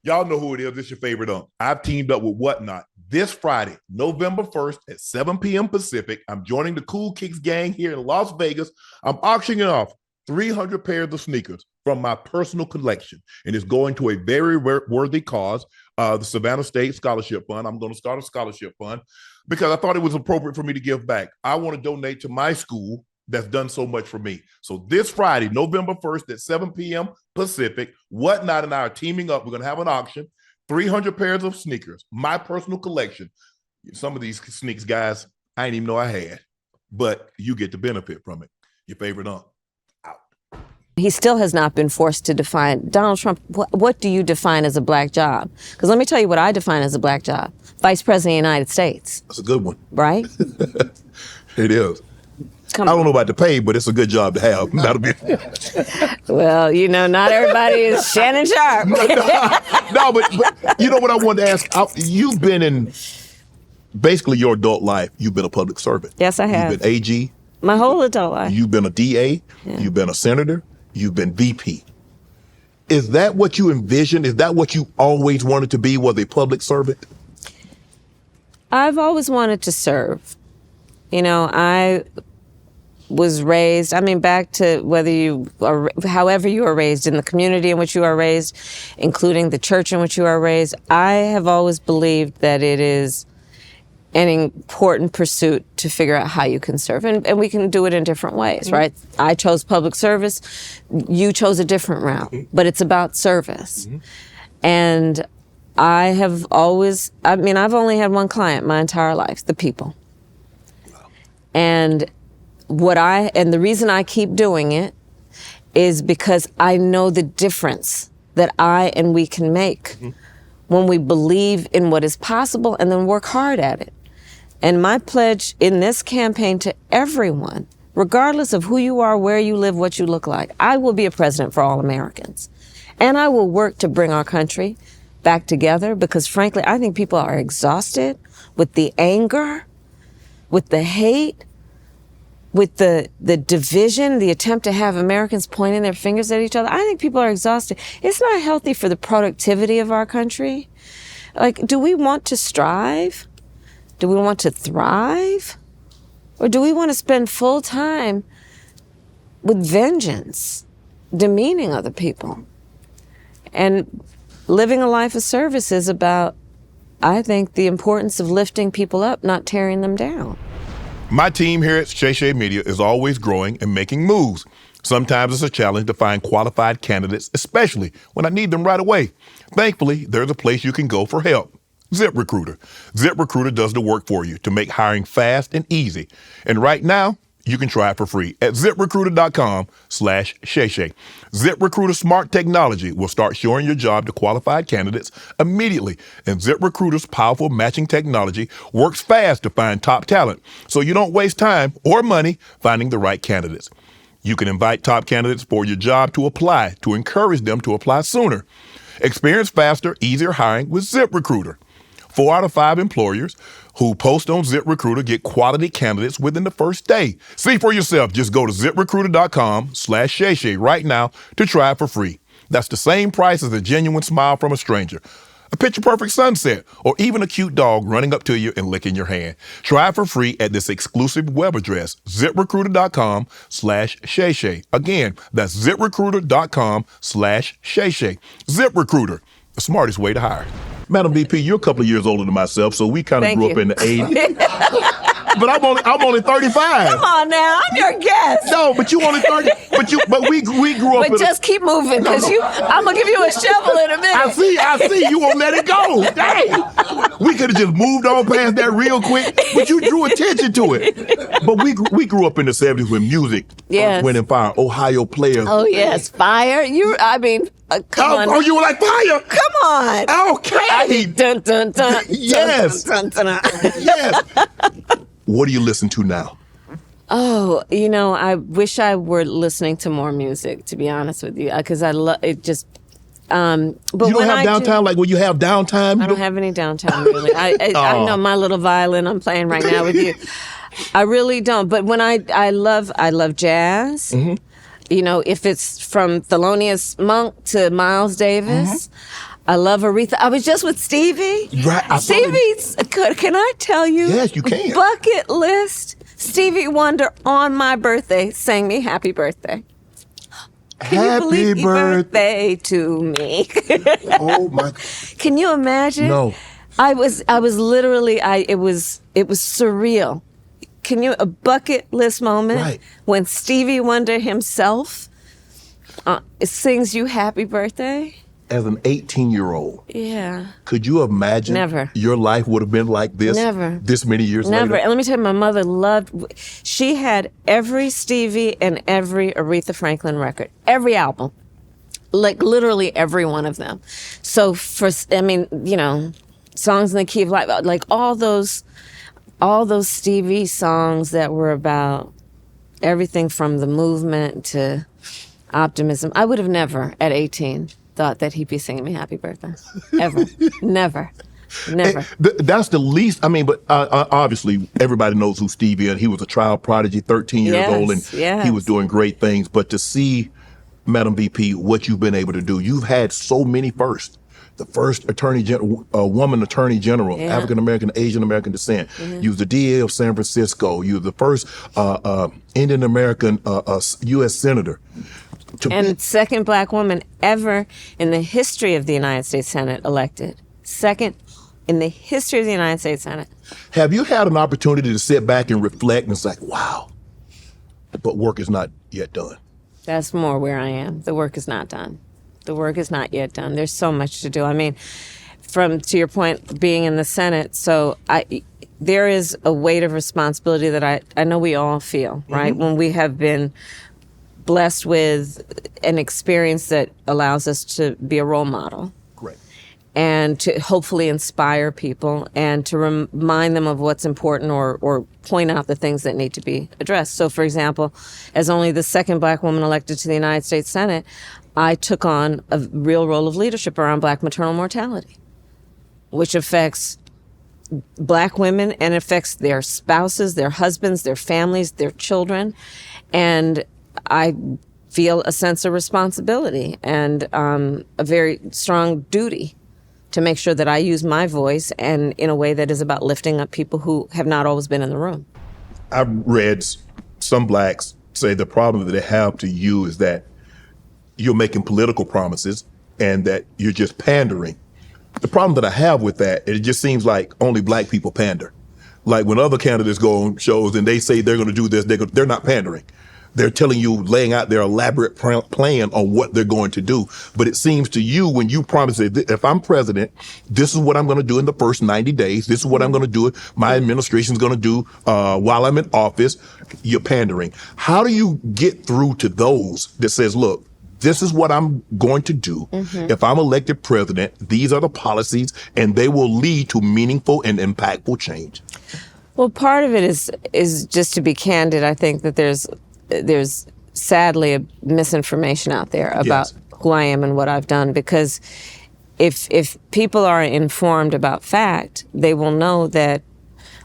Y'all know who it is. It's your favorite unk. I've teamed up with Whatnot. This Friday, November 1st at 7 p.m. Pacific, I'm joining the Cool Kicks gang here in Las Vegas. I'm auctioning off 300 pairs of sneakers from my personal collection, and it's going to a very worthy cause, the Savannah State Scholarship Fund. I'm going to start a scholarship fund because I thought it was appropriate for me to give back. I want to donate to my school that's done so much for me. So this Friday, November 1st at 7 p.m. Pacific, Whatnot and I are teaming up. We're going to have an auction, 300 pairs of sneakers, my personal collection. Some of these sneaks, guys, I didn't even know I had, but you get the benefit from it. Your favorite unk. He still has not been forced to define. Donald Trump, what do you define as a black job? Because let me tell you what I define as a black job. Vice President of the United States. That's a good one. Right? It is. I don't know about the pay, but it's a good job to have. That'll be. Well, you know, not everybody is Shannon Sharpe. No, but you know what I wanted to ask? You've been in basically your adult life. You've been a public servant. Yes, I have. You've been AG. My whole adult life. You've been a DA. Yeah. You've been a senator. You've been VP. Is that what you envisioned? Is that what you always wanted to be, was a public servant? I've always wanted to serve. You know, I was raised, I mean, back to whether you are, however you are raised, in the community in which you are raised, including the church in which you are raised, I have always believed that it is an important pursuit to figure out how you can serve. And we can do it in different ways, right? I chose public service. You chose a different route, but it's about service. And I have always, I mean, I've only had one client my entire life, the people. And the reason I keep doing it is because I know the difference that I and we can make when we believe in what is possible and then work hard at it. And my pledge in this campaign to everyone, regardless of who you are, where you live, what you look like, I will be a president for all Americans. And I will work to bring our country back together because, frankly, I think people are exhausted with the anger, with the hate, with the division, the attempt to have Americans pointing their fingers at each other. I think people are exhausted. It's not healthy for the productivity of our country. Like, do we want to strive? Do we want to thrive? Or do we want to spend full time with vengeance, demeaning other people? And living a life of service is about, I think, the importance of lifting people up, not tearing them down. My team here at Shay Shay Media is always growing and making moves. Sometimes it's a challenge to find qualified candidates, especially when I need them right away. Thankfully, there's a place you can go for help. ZipRecruiter. ZipRecruiter does the work for you to make hiring fast and easy. And right now, you can try it for free at ZipRecruiter.com/Shay Shay. ZipRecruiter smart technology will start showing your job to qualified candidates immediately. And ZipRecruiter's powerful matching technology works fast to find top talent, so you don't waste time or money finding the right candidates. You can invite top candidates for your job to apply to encourage them to apply sooner. Experience faster, easier hiring with ZipRecruiter. 4 out of 5 employers who post on ZipRecruiter get quality candidates within the first day. See for yourself. Just go to ZipRecruiter.com/Shay Shay right now to try it for free. That's the same price as a genuine smile from a stranger, a picture-perfect sunset, or even a cute dog running up to you and licking your hand. Try it for free at this exclusive web address, ZipRecruiter.com/Shay Shay. Again, that's ZipRecruiter.com/Shay Shay. ZipRecruiter, the smartest way to hire. Madam VP, you're a couple of years older than myself, so we kind of grew up in the 80s. But I'm only 35. Come on now, I'm your guest. No, but you only 30. But we grew up. But just keep moving, because I'm gonna give you a shovel in a minute. I see. You won't let it go. Dang. We could have just moved on past that real quick, but you drew attention to it. But we grew up in the 70s when music went in fire. Ohio players. Oh yes, fire. Come on. Oh, you were like fire. Come on. Okay. Dun, dun, dun, yes. Dun, dun, dun, dun. Yes. What do you listen to now? Oh, I wish I were listening to more music, to be honest with you, because I love it. Just, but you don't have downtime. Like when you have downtime, I don't have any downtime really. I know my little violin I'm playing right now with you. I really don't. But when I love jazz. Mm-hmm. If it's from Thelonious Monk to Miles Davis. I love Aretha. I was just with Stevie. Right. Stevie's, can I tell you? Yes, you can. Bucket list. Stevie Wonder on my birthday sang me happy birthday. Happy birthday to me. Oh my. Can you imagine? No. I was literally, it was surreal. Can you, a bucket list moment Right. when Stevie Wonder himself sings you happy birthday? As an 18-year-old, Yeah. could you imagine Never. your life would have been like this? Never. This many years Never. later? And let me tell you, my mother she had every Stevie and every Aretha Franklin record, every album, like literally every one of them. So Songs in the Key of Life, like all those Stevie songs that were about everything from the movement to optimism. I would have never, at 18, thought that he'd be singing me happy birthday. Ever. Never. That's the least. But obviously everybody knows who Stevie is. He was a child prodigy, 13 years old, and he was doing great things. But to see, Madam VP, what you've been able to do, you've had so many firsts. The first woman attorney general, African American, Asian American descent. Mm-hmm. You was the DA of San Francisco. You were the first Indian American U.S. senator. And second black woman ever in the history of the United States Senate elected. Second in the history of the United States Senate. Have you had an opportunity to sit back and reflect and it's like, wow, but work is not yet done? That's more where I am. The work is not done. The work is not yet done. There's so much to do. To your point, being in the Senate, there is a weight of responsibility that I know we all feel, right? Mm-hmm. When we have been blessed with an experience that allows us to be a role model. Great. And to hopefully inspire people and to remind them of what's important or point out the things that need to be addressed. So, for example, as only the second black woman elected to the United States Senate, I took on a real role of leadership around black maternal mortality, which affects black women and affects their spouses, their husbands, their families, their children. And I feel a sense of responsibility and a very strong duty to make sure that I use my voice and in a way that is about lifting up people who have not always been in the room. I've read some blacks say the problem that they have to you is that you're making political promises and that you're just pandering. The problem that I have with that, it just seems like only black people pander. Like when other candidates go on shows and they say they're going to do this, they're not pandering. They're telling you, laying out their elaborate plan on what they're going to do. But it seems to you when you promise that if I'm president, this is what I'm going to do in the first 90 days. This is what I'm going to do. My administration's going to do while I'm in office. You're pandering. How do you get through to those that says, look, this is what I'm going to do. Mm-hmm. If I'm elected president, these are the policies and they will lead to meaningful and impactful change? Well, part of it is just to be candid. I think that there's sadly a misinformation out there about who I am and what I've done, because if people are informed about fact, they will know that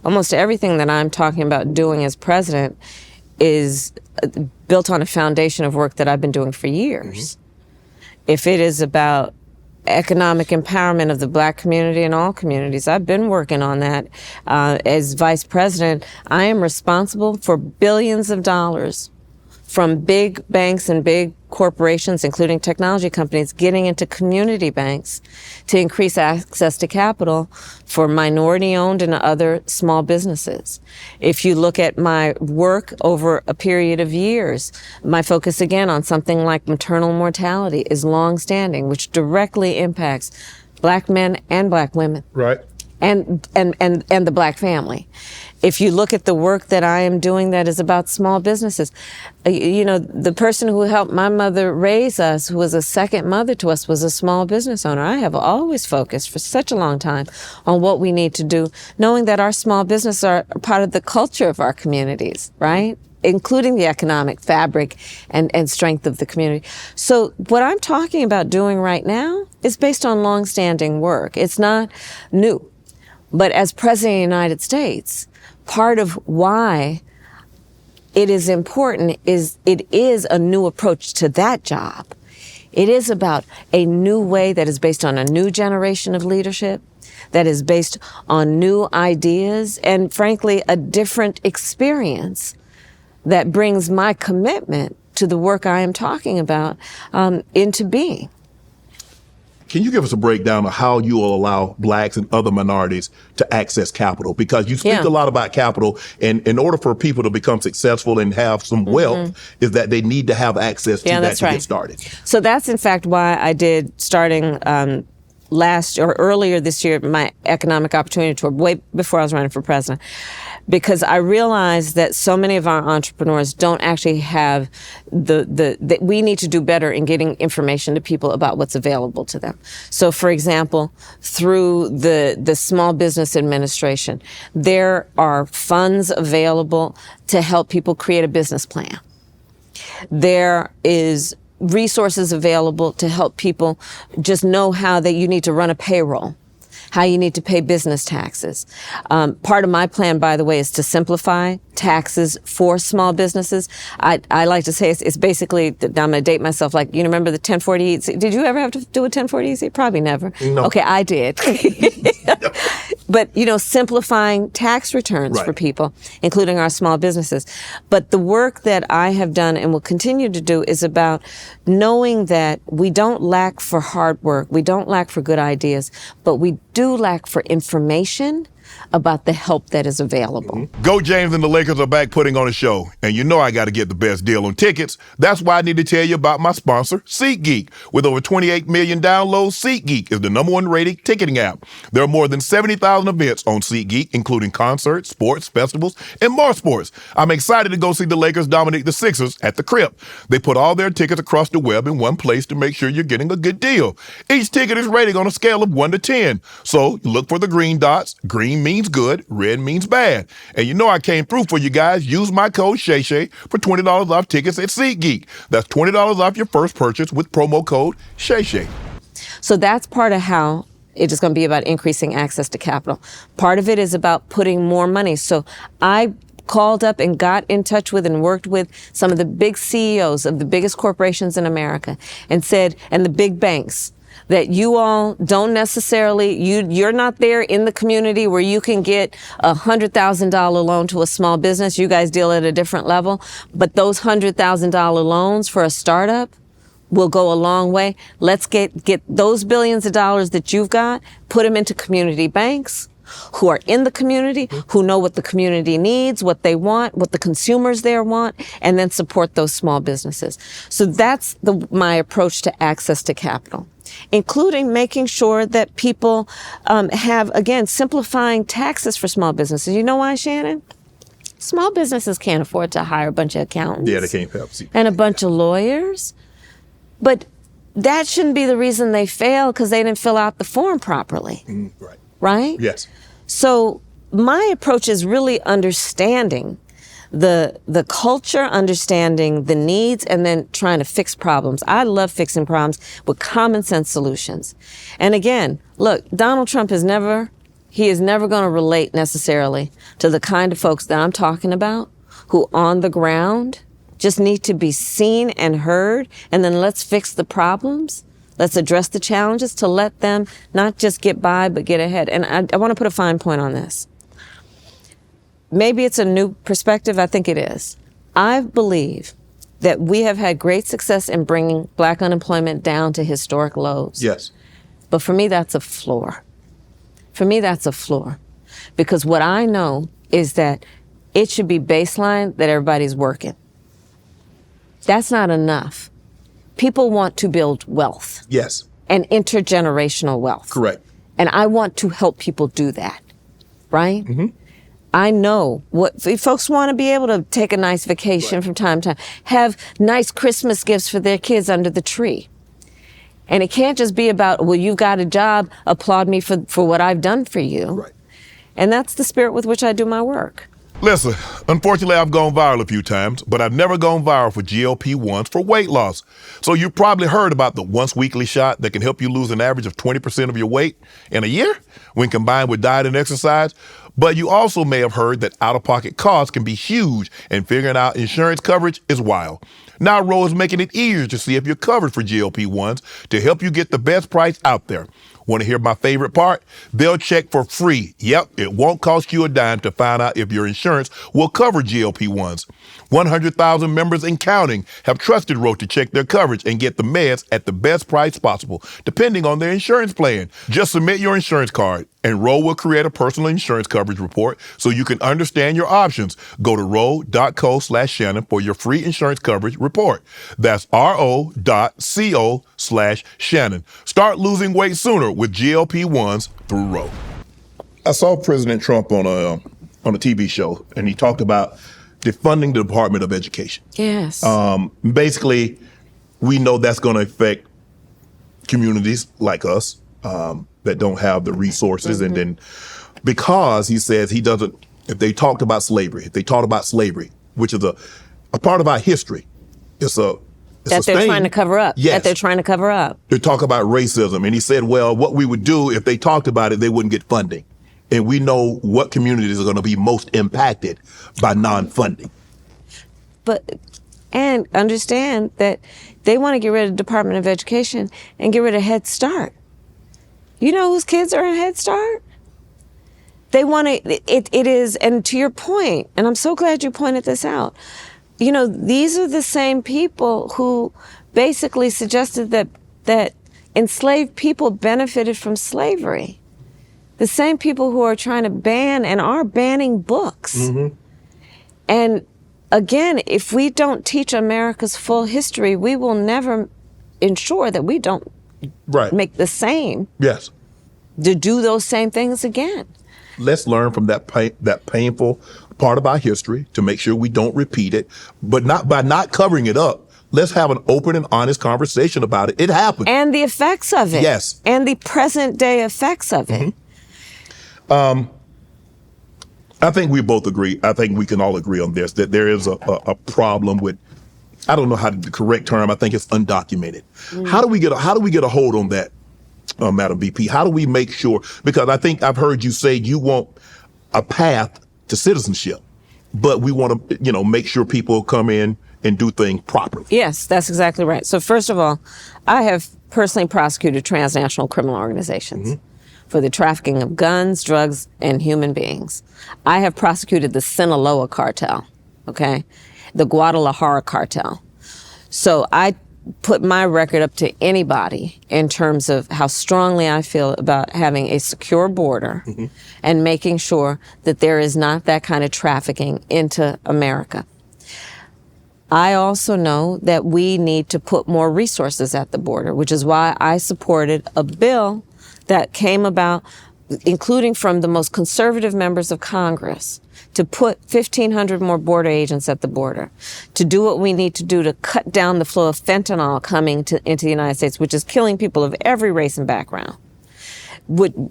almost everything that I'm talking about doing as president is built on a foundation of work that I've been doing for years. Mm-hmm. If it is about economic empowerment of the black community and all communities, I've been working on that. As vice president, I am responsible for billions of dollars from big banks and big corporations, including technology companies, getting into community banks to increase access to capital for minority-owned and other small businesses. If you look at my work over a period of years, my focus again on something like maternal mortality is long-standing, which directly impacts black men and black women. Right. And the black family. If you look at the work that I am doing that is about small businesses, the person who helped my mother raise us, who was a second mother to us, was a small business owner. I have always focused for such a long time on what we need to do, knowing that our small businesses are part of the culture of our communities, right? Including the economic fabric and strength of the community. So what I'm talking about doing right now is based on longstanding work. It's not new. But as President of the United States, part of why it is important is it is a new approach to that job. It is about a new way that is based on a new generation of leadership, that is based on new ideas, and frankly, a different experience that brings my commitment to the work I am talking about into being. Can you give us a breakdown of how you will allow blacks and other minorities to access capital? Because you speak a lot about capital, and in order for people to become successful and have some wealth, is that they need to have access to that to get started. So that's in fact why I did, starting earlier this year, my economic opportunity tour, way before I was running for president, because I realized that so many of our entrepreneurs don't actually have that we need to do better in getting information to people about what's available to them. So for example, through the Small Business Administration, there are funds available to help people create a business plan. There is resources available to help people just know how that you need to run a payroll, how you need to pay business taxes. Part of my plan, by the way, is to simplify taxes for small businesses. I like to say it's basically, I'm going to date myself, like, you remember the 1040 Did you ever have to do a 1040 Probably never. No. Okay, I did. But, simplifying tax returns for people, including our small businesses. But the work that I have done and will continue to do is about knowing that we don't lack for hard work, we don't lack for good ideas, but we do lack for information about the help that is available. Go James and the Lakers are back putting on a show, and you know I got to get the best deal on tickets. That's why I need to tell you about my sponsor, SeatGeek. With over 28 million downloads, SeatGeek is the #1 rated ticketing app. There are more than 70,000 events on SeatGeek, including concerts, sports, festivals, and more sports. I'm excited to go see the Lakers dominate the Sixers at the Crib. They put all their tickets across the web in one place to make sure you're getting a good deal. Each ticket is rated on a scale of 1 to 10. So you look for the green dots. Green means good, red means bad. And you know I came through for you guys. Use my code Shay Shay for $20 off tickets at SeatGeek. That's $20 off your first purchase with promo code Shay Shay. So that's part of how it is going to be about increasing access to capital. Part of it is about putting more money. So I called up and got in touch with and worked with some of the big CEOs of the biggest corporations in America and said, and the big banks, that you all don't necessarily, you're not there in the community where you can get a $100,000 loan to a small business. You guys deal at a different level. But those $100,000 loans for a startup will go a long way. Let's get those billions of dollars that you've got, put them into community banks who are in the community, who know what the community needs, what they want, what the consumers there want, and then support those small businesses. So that's my approach to access to capital, including making sure that people have, again, simplifying taxes for small businesses. You know why, Shannon? Small businesses can't afford to hire a bunch of accountants. Yeah, they can't help. And a bunch of lawyers. But that shouldn't be the reason they fail, because they didn't fill out the form properly. Right. Right? Yes. So my approach is really understanding the culture, understanding the needs, and then trying to fix problems. I love fixing problems with common sense solutions. And again, look, Donald Trump is never going to relate necessarily to the kind of folks that I'm talking about, who on the ground just need to be seen and heard, and then let's fix the problems. Let's address the challenges to let them not just get by, but get ahead. And I want to put a fine point on this. Maybe it's a new perspective. I think it is. I believe that we have had great success in bringing black unemployment down to historic lows. Yes. But for me, that's a floor. For me, that's a floor. Because what I know is that it should be baseline that everybody's working. That's not enough. People want to build wealth. Yes. And intergenerational wealth. Correct. And I want to help people do that, right? Mm-hmm. I know what folks want to be able to take a nice vacation from time to time, have nice Christmas gifts for their kids under the tree. And it can't just be about, well, you've got a job, applaud me for what I've done for you. Right. And that's the spirit with which I do my work. Listen, unfortunately, I've gone viral a few times, but I've never gone viral for GLP-1s for weight loss. So you've probably heard about the once weekly shot that can help you lose an average of 20% of your weight in a year when combined with diet and exercise. But you also may have heard that out-of-pocket costs can be huge, and figuring out insurance coverage is wild. Now Ro is making it easier to see if you're covered for GLP-1s to help you get the best price out there. Want to hear my favorite part? They'll check for free. Yep, it won't cost you a dime to find out if your insurance will cover GLP-1s. 100,000 members and counting have trusted Ro to check their coverage and get the meds at the best price possible, depending on their insurance plan. Just submit your insurance card, and Ro will create a personal insurance coverage report so you can understand your options. Go to ro.co/Shannon for your free insurance coverage report. That's ro.co/Shannon. Start losing weight sooner with GLP-1s through Ro. I saw President Trump on a TV show, and he talked about defunding the Department of Education. Yes. Basically, we know that's going to affect communities like us that don't have the resources. And then because he says he doesn't, if they taught about slavery, which is a part of our history, it's a that they're trying to cover up. Yes. That they're trying to cover up. They talk about racism. And he said, well, what we would do if they talked about it, they wouldn't get funding. And we know what communities are going to be most impacted by non-funding. And understand that they want to get rid of the Department of Education and get rid of Head Start. You know whose kids are in Head Start? They want to, it is, and to your point, and I'm so glad you pointed this out, you know, these are the same people who basically suggested that enslaved people benefited from slavery. The same people who are trying to ban and are banning books. Mm-hmm. And again, if we don't teach America's full history, we will never ensure that we don't make the same. Yes. To do those same things again. Let's learn from that painful part of our history to make sure we don't repeat it, but not by not covering it up. Let's have an open and honest conversation about it. It happened. And the effects of it. Yes. And the present day effects of it. Mm-hmm. I think we both agree. I think we can all agree on this, that there is a problem with, I don't know how the correct term, I think it's undocumented. Mm. How do we get a hold on that, Madam VP? How do we make sure, because I think I've heard you say you want a path to citizenship, but we want to, make sure people come in and do things properly. Yes, that's exactly right. So first of all, I have personally prosecuted transnational criminal organizations. Mm-hmm. For the trafficking of guns, drugs, and human beings. I have prosecuted the Sinaloa cartel, okay? The Guadalajara cartel. So I put my record up to anybody in terms of how strongly I feel about having a secure border mm-hmm. and making sure that there is not that kind of trafficking into America. I also know that we need to put more resources at the border, which is why I supported a bill that came about, including from the most conservative members of Congress, to put 1,500 more border agents at the border, to do what we need to do to cut down the flow of fentanyl coming into the United States, which is killing people of every race and background.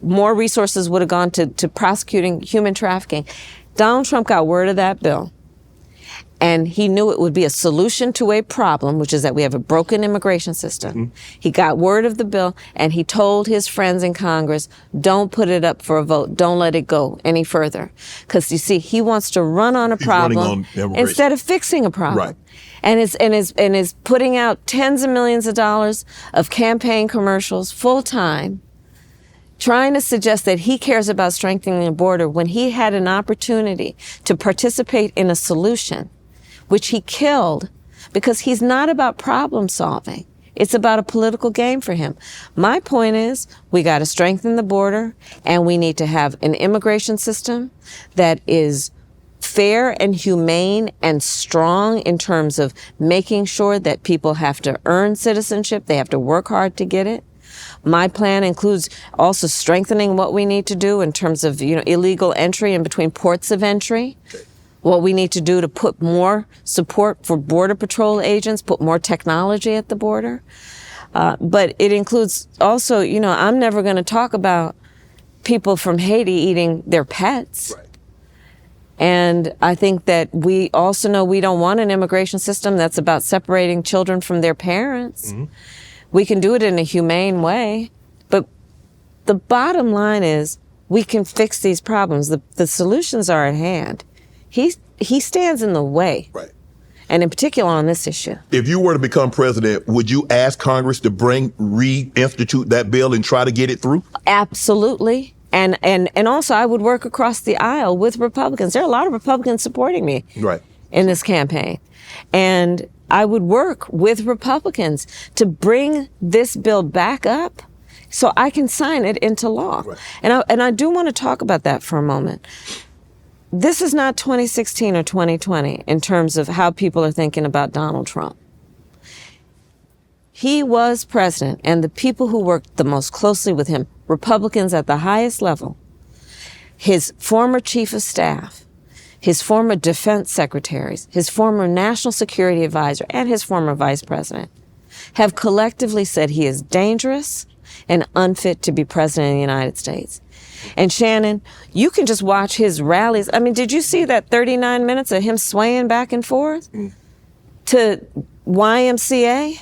More resources would have gone to prosecuting human trafficking. Donald Trump got word of that bill. And he knew it would be a solution to a problem, which is that we have a broken immigration system. Mm-hmm. He got word of the bill, and he told his friends in Congress, don't put it up for a vote. Don't let it go any further. Because, you see, he wants to run on a problem instead of fixing a problem. Right. And is putting out tens of millions of dollars of campaign commercials full-time, trying to suggest that he cares about strengthening the border when he had an opportunity to participate in a solution, which he killed, because he's not about problem solving. It's about a political game for him. My point is, we got to strengthen the border, and we need to have an immigration system that is fair and humane and strong in terms of making sure that people have to earn citizenship. They have to work hard to get it. My plan includes also strengthening what we need to do in terms of, illegal entry in between ports of entry. Okay. What we need to do to put more support for Border Patrol agents, put more technology at the border. But it includes also, I'm never going to talk about people from Haiti eating their pets. Right. And I think that we also know we don't want an immigration system that's about separating children from their parents. We can do it in a humane way, but the bottom line is we can fix these problems. The solutions are at hand. He stands in the way. Right. And in particular on this issue. If you were to become president, would you ask Congress to reinstitute that bill and try to get it through? Absolutely. And also I would work across the aisle with Republicans. There are a lot of Republicans supporting me in this campaign. And I would work with Republicans to bring this bill back up so I can sign it into law. Right. And I do want to talk about that for a moment. This is not 2016 or 2020 in terms of how people are thinking about Donald Trump. He was president, and the people who worked the most closely with him, Republicans at the highest level, his former chief of staff, his former defense secretaries, his former national security advisor, and his former vice president, have collectively said he is dangerous and unfit to be president of the United States. And Shannon, you can just watch his rallies. I mean, did you see that 39 minutes of him swaying back and forth to YMCA?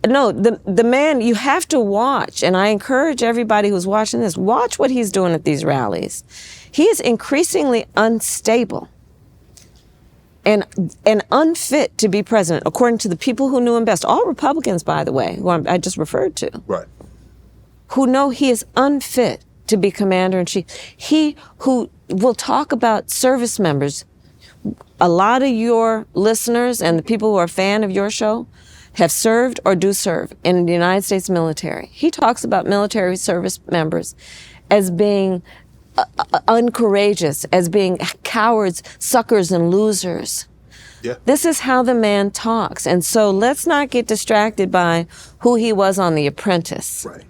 No, the man, you have to watch, and I encourage everybody who's watching this, watch what he's doing at these rallies. He is increasingly unstable and unfit to be president, according to the people who knew him best. All Republicans, by the way, who I just referred to. Right. Who know he is unfit to be commander-in-chief. He who will talk about service members. A lot of your listeners and the people who are a fan of your show have served or do serve in the United States military. He talks about military service members as being uncourageous, as being cowards, suckers, and losers. Yeah. This is how the man talks. And so let's not get distracted by who he was on The Apprentice. Right.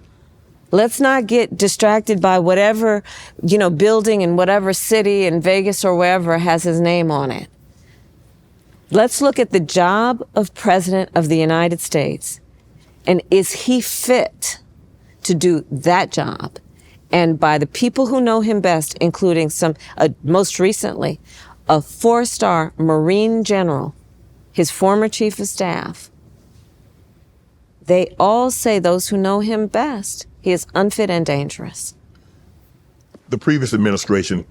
Let's not get distracted by whatever, building in whatever city in Vegas or wherever has his name on it. Let's look at the job of President of the United States. And is he fit to do that job? And by the people who know him best, including most recently, a 4-star Marine general, his former chief of staff, they all say, those who know him best, he is unfit and dangerous. The previous administration,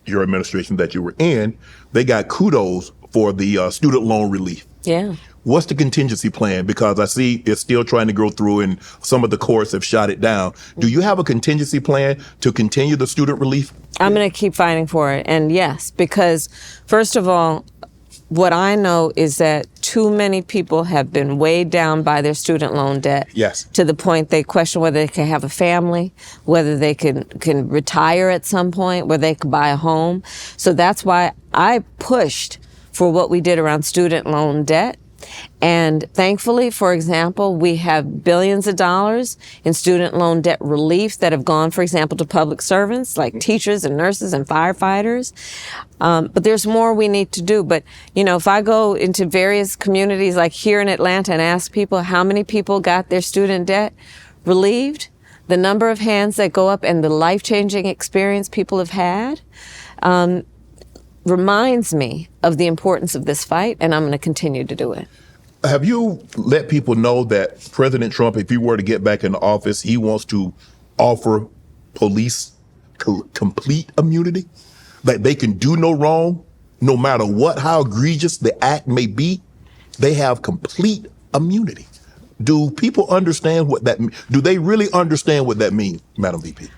your administration that you were in, they got kudos for the student loan relief. Yeah. What's the contingency plan? Because I see it's still trying to go through and some of the courts have shot it down. Do you have a contingency plan to continue the student relief? I'm going to keep fighting for it. And yes, because first of all, what I know is that too many people have been weighed down by their student loan debt. Yes. To the point they question whether they can have a family, whether they can retire at some point, whether they could buy a home. So that's why I pushed for what we did around student loan debt. And thankfully, for example, we have billions of dollars in student loan debt relief that have gone, for example, to public servants like teachers and nurses and firefighters. But there's more we need to do. But, if I go into various communities like here in Atlanta and ask people how many people got their student debt relieved, the number of hands that go up and the life-changing experience people have had, reminds me of the importance of this fight, and I'm going to continue to do it. Have you let people know that President Trump, if he were to get back into office, he wants to offer police complete immunity? That they can do no wrong, no matter how egregious the act may be, they have complete immunity. Do people understand what that means? Do they really understand what that means, Madam VP?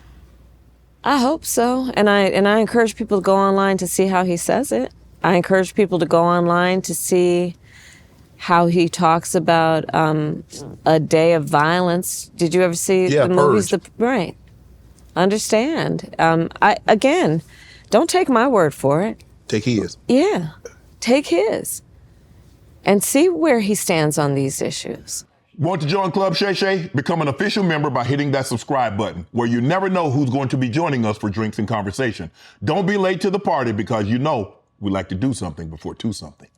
I hope so. And I encourage people to go online to see how he says it. I encourage people to go online to see how he talks about a day of violence. Did you ever see the movies? Right. Understand. Again, don't take my word for it. Take his. Yeah. Take his. And see where he stands on these issues. Want to join Club Shay Shay? Become an official member by hitting that subscribe button, where you never know who's going to be joining us for drinks and conversation. Don't be late to the party, because we like to do something before two something.